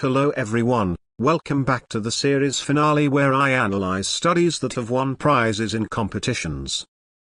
Hello everyone, welcome back to the series finale where I analyze studies that have won prizes in competitions.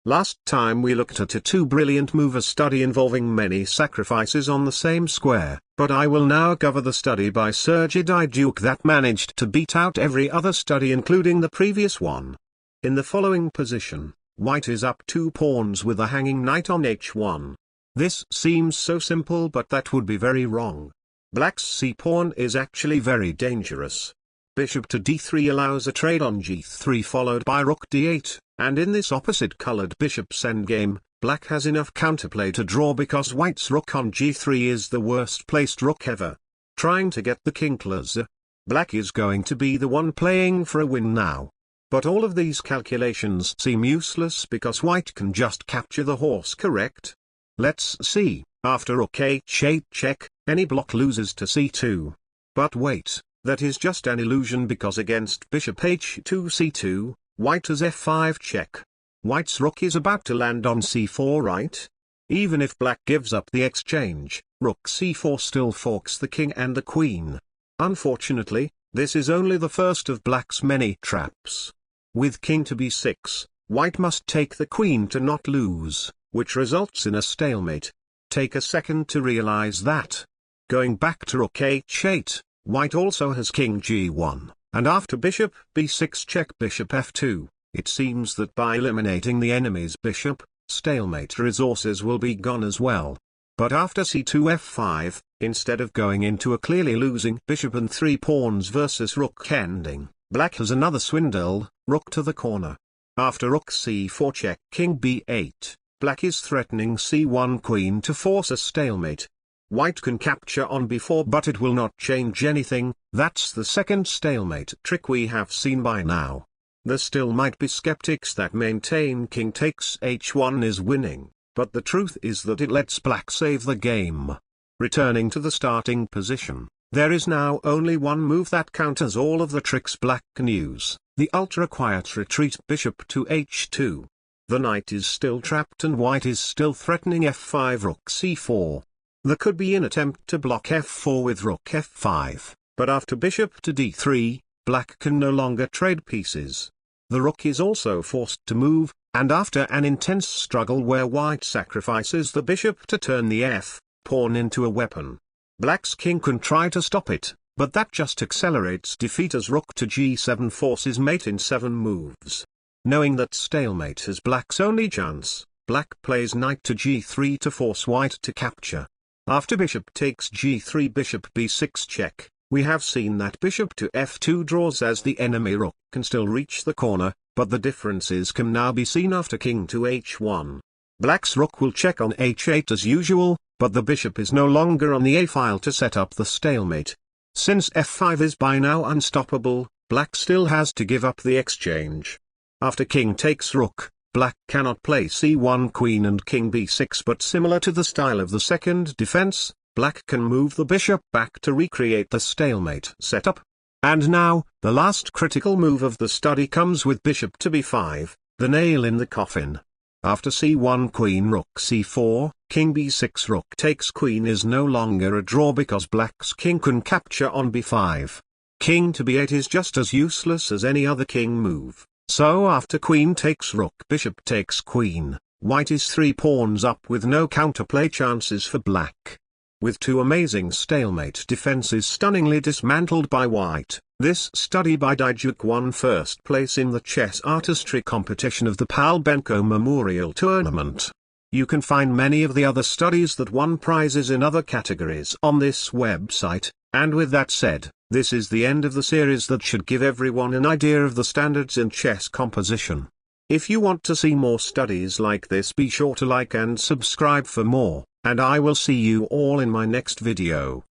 Last time we looked at a two brilliant mover study involving many sacrifices on the same square, but I will now cover the study by Sir Duke that managed to beat out every other study including the previous one. In the following position, white is up 2 pawns with a hanging knight on h1. This seems so simple but that would be very wrong. Black's c-pawn is actually very dangerous. Bishop to d3 allows a trade on g3 followed by rook d8, and in this opposite-colored bishop's endgame, black has enough counterplay to draw because white's rook on g3 is the worst-placed rook ever. Trying to get the king closer, black is going to be the one playing for a win now. But all of these calculations seem useless because white can just capture the horse, correct? Let's see. After rook h8 check, any block loses to c2. But wait, that is just an illusion because against bishop h2 c2, white has f5 check. White's rook is about to land on c4, right? Even if black gives up the exchange, rook c4 still forks the king and the queen. Unfortunately, this is only the first of black's many traps. With king to b6, white must take the queen to not lose, which results in a stalemate. Take a second to realize that. Going back to rook h8, white also has king g1, and after bishop b6 check bishop f2, it seems that by eliminating the enemy's bishop, stalemate resources will be gone as well. But after c2 f5, instead of going into a clearly losing bishop and 3 pawns versus rook ending, black has another swindle, rook to the corner. After rook c4 check king b8. Black is threatening c1 queen to force a stalemate. White can capture on b4 but it will not change anything. That's the second stalemate trick we have seen by now. There still might be skeptics that maintain king takes h1 is winning, but the truth is that it lets black save the game. Returning to the starting position, there is now only one move that counters all of the tricks black can use, the ultra-quiet retreat bishop to h2. The knight is still trapped and white is still threatening f5 rook c4. There could be an attempt to block f4 with rook f5, but after bishop to d3, black can no longer trade pieces. The rook is also forced to move, and after an intense struggle where white sacrifices the bishop to turn the f-pawn into a weapon, black's king can try to stop it, but that just accelerates defeat as rook to g7 forces mate in 7 moves. Knowing that stalemate is black's only chance, black plays knight to g3 to force white to capture. After bishop takes g3 bishop b6 check, we have seen that bishop to f2 draws as the enemy rook can still reach the corner, but the differences can now be seen after king to h1. Black's rook will check on h8 as usual, but the bishop is no longer on the a-file to set up the stalemate. Since f5 is by now unstoppable, black still has to give up the exchange. After king takes rook, black cannot play c1 queen and king b6 but similar to the style of the second defense, black can move the bishop back to recreate the stalemate setup. And now, the last critical move of the study comes with bishop to b5, the nail in the coffin. After c1 queen rook c4, king b6 rook takes queen is no longer a draw because black's king can capture on b5. King to b8 is just as useless as any other king move. So after queen takes rook bishop takes queen, white is 3 pawns up with no counterplay chances for black. With 2 amazing stalemate defenses stunningly dismantled by white, this study by Duke won first place in the chess artistry competition of the Palbenko Memorial Tournament. You can find many of the other studies that won prizes in other categories on this website, and with that said, this is the end of the series that should give everyone an idea of the standards in chess composition. If you want to see more studies like this, be sure to like and subscribe for more, and I will see you all in my next video.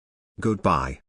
Goodbye.